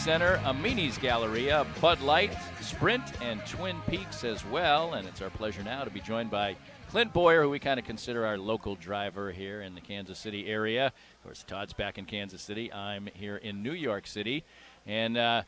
Center, a Minis Galleria, Bud Light, Sprint, and Twin Peaks as well. And it's our pleasure now to be joined by Clint Bowyer, who we kind of consider our local driver here in the Kansas City area. Of course, Todd's back in Kansas City. I'm here in New York City. And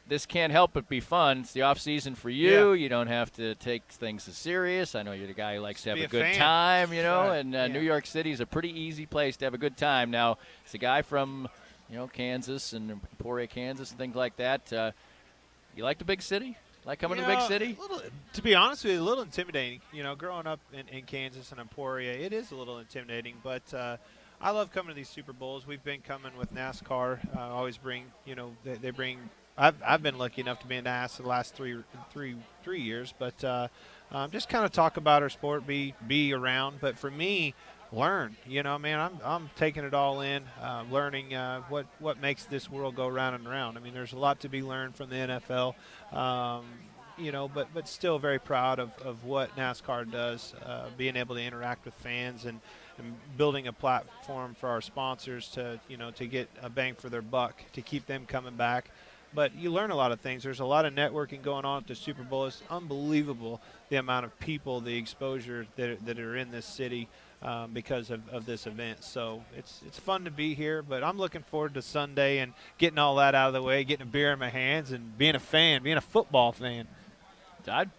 this can't help but be fun. It's the off season for you. Yeah. You don't have to take things as serious. I know you're the guy who likes to have a good fan. time, you know, Right. and Yeah. New York City is a pretty easy place to have a good time. Now, it's a guy from, Kansas and Emporia, Kansas and things like that. You like the big city? Like coming to the big city? To be honest with you, a little intimidating. Growing up in Kansas and Emporia, it is a little intimidating. But I love coming to these Super Bowls. We've been coming with NASCAR. Always bring, they bring. I've been lucky enough to be in NAS the last three years. But just kind of talk about our sport, be around. But for me, learn. I'm taking it all in, learning what makes this world go round and round. I mean, there's a lot to be learned from the NFL, but still very proud of what NASCAR does, being able to interact with fans and building a platform for our sponsors to get a bang for their buck, to keep them coming back. But you learn a lot of things. There's a lot of networking going on at the Super Bowl. It's unbelievable the amount of people, the exposure that are in this city because of this event. So it's fun to be here, but I'm looking forward to Sunday and getting all that out of the way, getting a beer in my hands and being a fan, being a football fan. Todd?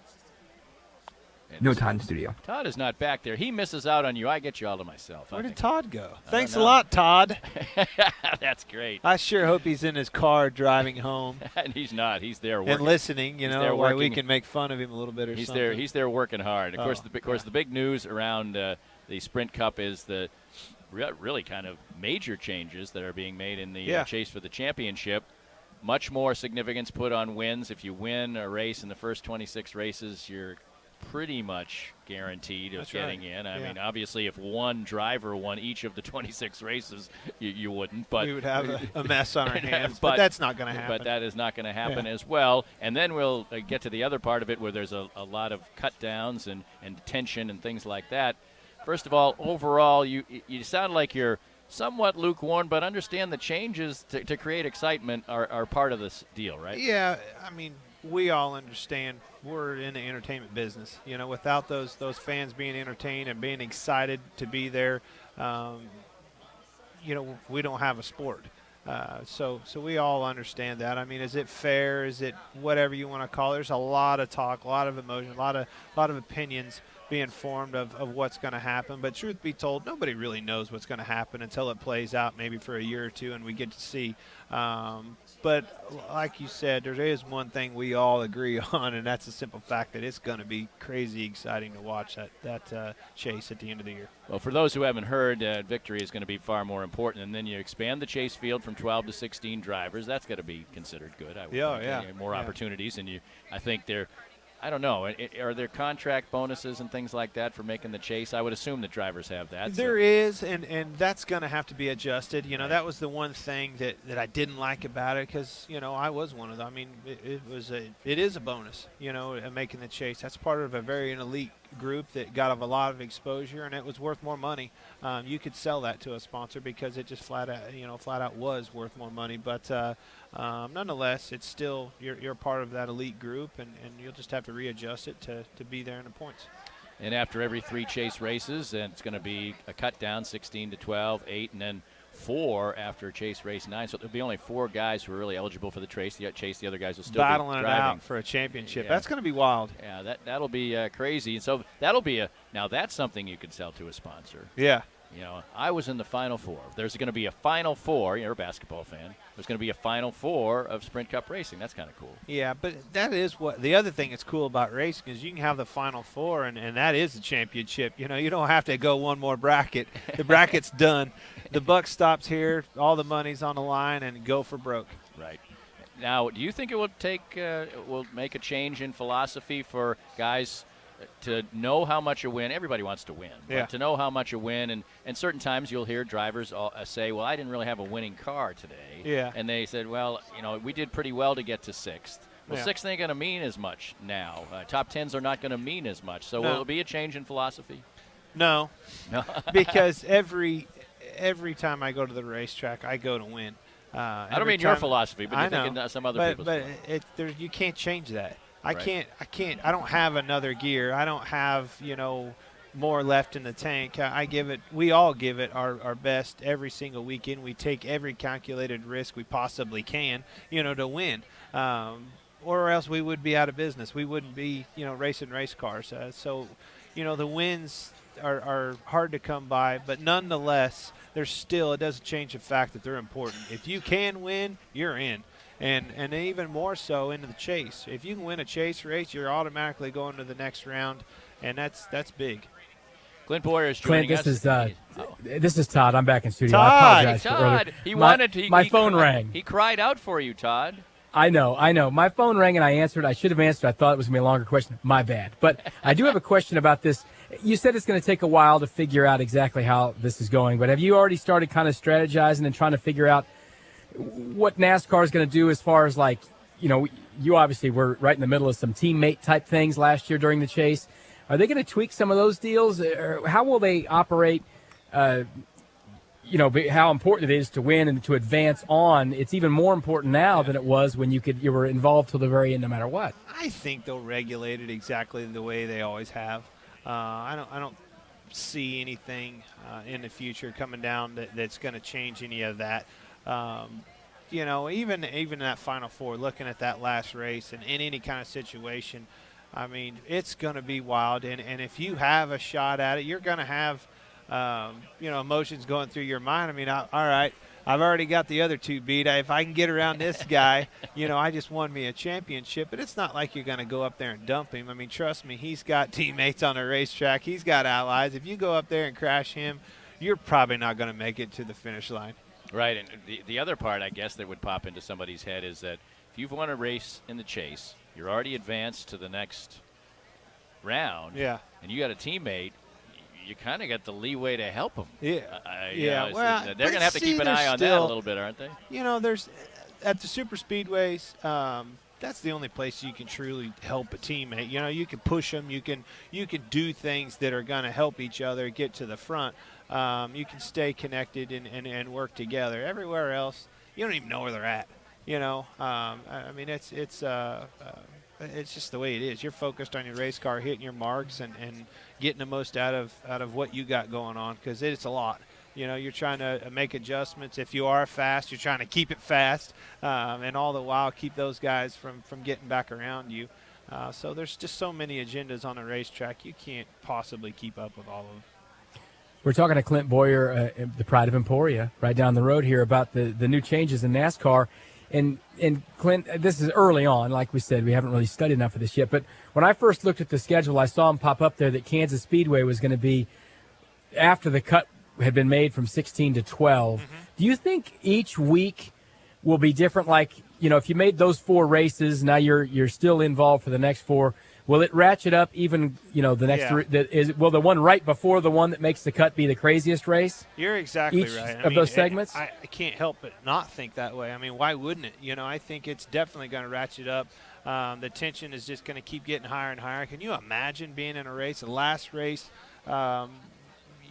No Todd in studio. Todd is not back there. He misses out on you. I get you all to myself. Where did Todd go? I Thanks a don't know. lot, Todd. That's great. I sure hope he's in his car driving home And he's not. He's there working. and listening, He's there where we working. can make fun of him a little bit or He's something. there. He's there working hard. Of Oh, course, the big news around the Sprint Cup is the really kind of major changes that are being made in the chase for the championship. Much more significance put on wins. If you win a race in the first 26 races, you're pretty much guaranteed of getting in. I mean, obviously, if one driver won each of the 26 races, you wouldn't. But we would have a mess on our hands, but that's not going to happen. But that is not going to happen as well. And then we'll get to the other part of it where there's a lot of cut downs and tension and things like that. First of all, overall, you sound like you're somewhat lukewarm, but understand the changes to create excitement are part of this deal, right? Yeah, I mean, we all understand we're in the entertainment business. Without those fans being entertained and being excited to be there, we don't have a sport. So we all understand that. I mean, is it fair? Is it whatever you want to call it? There's a lot of talk, a lot of emotion, a lot of opinions being formed of what's going to happen. But truth be told, nobody really knows what's going to happen until it plays out maybe for a year or two and we get to see. But like you said, there is one thing we all agree on, and that's the simple fact that it's going to be crazy exciting to watch that chase at the end of the year. Well, for those who haven't heard, victory is going to be far more important. And then you expand the chase field from 12 to 16 drivers. That's got to be considered good. I would think. More opportunities. And I think I don't know. Are there contract bonuses and things like that for making the chase? I would assume that drivers have that. There is, and that's going to have to be adjusted. That was the one thing that I didn't like about it because, I was one of them. I mean, it is a bonus, making the chase. That's part of a very elite group that got a lot of exposure, and it was worth more money. You could sell that to a sponsor because it just flat out was worth more money. But nonetheless, it's still you're part of that elite group, and you'll just have to readjust it to be there in the points. And after every 3 chase races, and it's going to be a cut down, 16 to 12, 8, and then 4 after chase race 9. So there'll be only 4 guys who are really eligible for the chase. The other guys will still battling be driving. it out for a championship. That's going to be wild. Yeah, that'll be crazy. And so now that's something you could sell to a sponsor. Yeah. I was in the Final Four. There's going to be a Final Four. You're a basketball fan. There's going to be a Final Four of Sprint Cup racing. That's kind of cool. Yeah, but that is what the other thing that's cool about racing is you can have the Final Four, and that is the championship. You don't have to go one more bracket. The bracket's done. The buck stops here. All the money's on the line, and go for broke. Right. Now, do you think it will make a change in philosophy for guys to know how much a win? Everybody wants to win. Yeah. But to know how much a win, and certain times you'll hear drivers say, well, I didn't really have a winning car today. Yeah. And they said, well, we did pretty well to get to 6th. Well, Yeah. 6th ain't going to mean as much now. Top 10s are not going to mean as much. So No. will it be a change in philosophy? No, because every time I go to the racetrack, I go to win. I don't mean your philosophy, but you're thinking some other people's. But you can't change that. I Right. can't. I don't have another gear. I don't have more left in the tank. We all give it our best every single weekend. We take every calculated risk we possibly can, to win. Or else we would be out of business. We wouldn't be, racing race cars. So, the wins are hard to come by, but nonetheless, it doesn't change the fact that they're important. If you can win, you're in. And even more so into the chase. If you can win a chase race, you're automatically going to the next round, and that's big. Clint Bowyer is joining Clint, this is Todd. I'm back in studio. Todd. I apologize for Todd, earlier. My phone rang. He cried out for you, Todd. I know. My phone rang and I answered. I should have answered. I thought it was going to be a longer question. My bad. But I do have a question about this. You said it's going to take a while to figure out exactly how this is going, but have you already started kind of strategizing and trying to figure out what NASCAR is going to do as far as you obviously were right in the middle of some teammate type things last year during the chase. Are they going to tweak some of those deals? Or how will they operate? How important it is to win and to advance on. It's even more important now than it was when you were involved till the very end, no matter what. I think they'll regulate it exactly the way they always have. I don't see anything in the future coming down that's going to change any of that. Even that Final Four, looking at that last race and in any kind of situation, I mean, it's going to be wild. And if you have a shot at it, you're going to have, emotions going through your mind. I mean, all right, I've already got the other two beat. If I can get around this guy, I just won me a championship. But it's not like you're going to go up there and dump him. I mean, trust me, he's got teammates on the racetrack. He's got allies. If you go up there and crash him, you're probably not going to make it to the finish line. Right, and the other part, I guess, that would pop into somebody's head is that if you've won a race in the chase, you're already advanced to the next round, yeah, and you got a teammate, you kind of got the leeway to help them. Yeah, well, they're going to have to keep an eye on that a little bit, aren't they? There's at the super speedways. That's the only place you can truly help a teammate. You can push them. You can do things that are going to help each other get to the front. You can stay connected and work together. Everywhere else, you don't even know where they're at. I mean, it's just the way it is. You're focused on your race car, hitting your marks, and getting the most out of what you got going on, because it's a lot. You're trying to make adjustments. If you are fast, you're trying to keep it fast, and all the while keep those guys from getting back around you. So there's just so many agendas on a racetrack, you can't possibly keep up with all of them. We're talking to Clint Bowyer, the pride of Emporia, right down the road here, about the new changes in NASCAR. And Clint, this is early on. Like we said, we haven't really studied enough of this yet. But when I first looked at the schedule, I saw him pop up there that Kansas Speedway was going to be after the cut had been made from 16 to 12. Mm-hmm. Do you think each week will be different? Like, if you made those 4 races, now you're still involved for the next 4. Will it ratchet up even, the next will the one right before the one that makes the cut be the craziest race? You're exactly right. Of those segments? I can't help but not think that way. I mean, why wouldn't it? I think it's definitely going to ratchet up. The tension is just going to keep getting higher and higher. Can you imagine being in a race, the last race,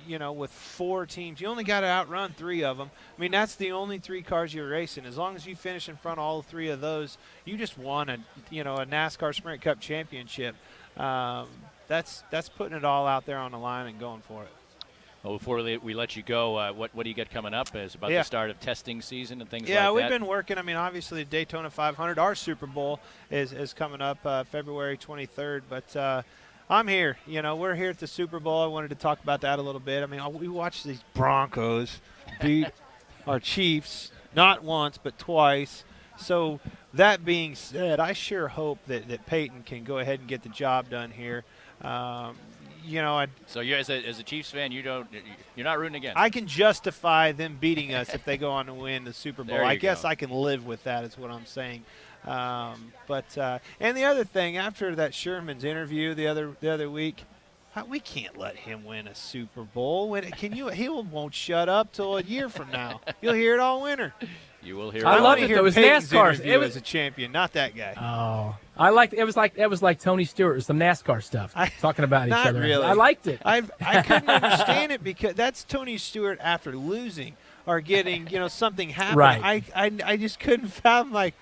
with 4 teams? You only got to outrun 3 of them. I mean, that's the only 3 cars you're racing. As long as you finish in front of all 3 of those, you just won a NASCAR Sprint Cup championship. That's putting it all out there on the line and going for it. Well, before we let you go, what do you got coming up? Is about the start of testing season and things like that? Yeah, we've been working. I mean, obviously, the Daytona 500, our Super Bowl is coming up February 23rd, but I'm here. We're here at the Super Bowl. I wanted to talk about that a little bit. I mean, we watched these Broncos beat our Chiefs not once but twice. So that being said, I sure hope that Peyton can go ahead and get the job done here. So you, as a Chiefs fan, you're not rooting against. I can justify them beating us if they go on to win the Super Bowl. I guess I can live with that, is what I'm saying. And the other thing, after that Sherman's interview the other week, we can't let him win a Super Bowl. He won't shut up till a year from now. You'll hear it all winter. You will hear. I love it. It was NASCAR. It was a champion, not that guy. Oh, I liked it. It was like Tony Stewart. It was some NASCAR stuff talking about each other. Really. I liked it. I couldn't understand it because that's Tony Stewart after losing. are getting, something happening. Right. I just couldn't fathom, like,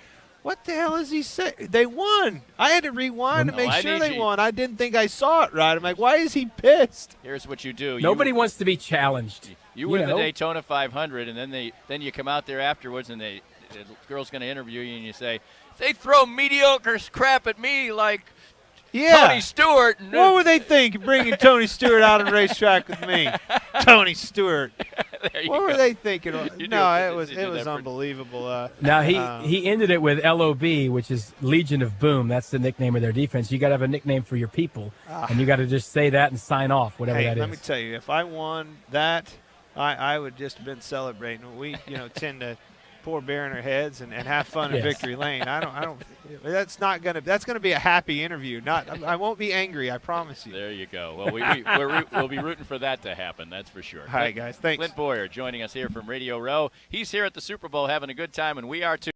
what the hell is he saying? They won. I had to rewind to make sure they won. I didn't think I saw it right. I'm like, why is he pissed? Here's what you do. Nobody wants to be challenged. You win the Daytona 500, and then you come out there afterwards, and the girl's going to interview you, and you say, they throw mediocre crap at me like Tony Stewart. What were they thinking, bringing Tony Stewart out on the racetrack with me? Tony Stewart. What were they thinking? It was unbelievable. Now he ended it with LOB, which is Legion of Boom. That's the nickname of their defense. You got to have a nickname for your people, and you got to just say that and sign off, whatever that is. Let me tell you, if I won that, I would just have been celebrating. We tend to pour beer in our heads and have fun in Victory Lane. I don't. That's gonna be a happy interview. I won't be angry. I promise you. There you go. Well, we'll be rooting for that to happen. That's for sure. All right, guys. Thanks. Clint Bowyer joining us here from Radio Row. He's here at the Super Bowl having a good time, and we are too.